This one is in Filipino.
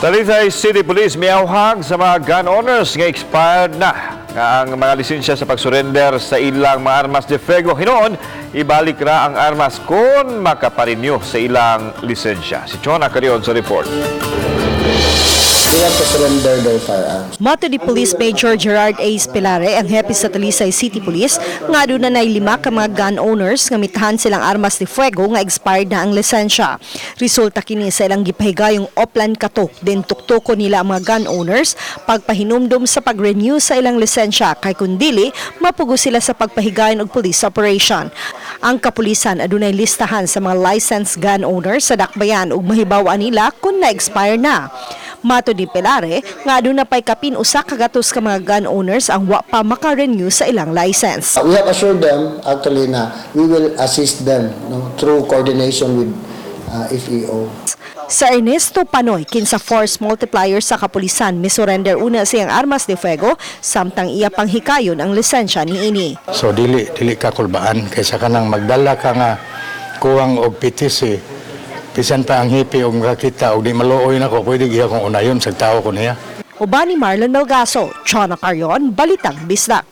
Talisay City Police miawhag sa mga gun owners nga expired na ang mga lisensya sa pagsurrender sa ilang mga armas de fuego. Hinoon, ibalik ra ang armas kung makaparenew sa ilang lisensya. Si Chona Carion sa report. They have to surrender their firearms. Mato di Police Major Gerard A. Spilare, ang hepe sa Talisay City Police, nga doon na 5 ka mga gun owners nga mitahan silang armas de fuego nga expired na ang lisensya. Resulta kini sa ilang gipahigayong oplan katok din tuktuko nila ang mga gun owners pagpahinumdum sa pag-renew sa ilang lisensya kay kundili mapugo sila sa pagpahigayon og police operation. Ang kapulisan adunay listahan sa mga licensed gun owners sa dakbayan ug mahibaw-an nila kung na-expire na. Mato di Pelare, nga doon na pa'y kapin usa kagatos ka mga gun owners ang wa pa maka-renew sa ilang license. We have assured them actually na we will assist them through coordination with FEO. Sa Ernesto Panoy, kinsa force multiplier sa kapulisan, misurrender una siyang armas de fuego, samtang iya pang hikayon ang lisensya ni ini. So dili ka kulbaan kaysa kanang magdala ka nga kuwang og PTC. Bisan pa ang hipi og makakita og di maluoy nako pwede giya kong unayon sa tao ko niya. Ubani Marlon Melgaso, Chona Carion, Balitang Bisdak.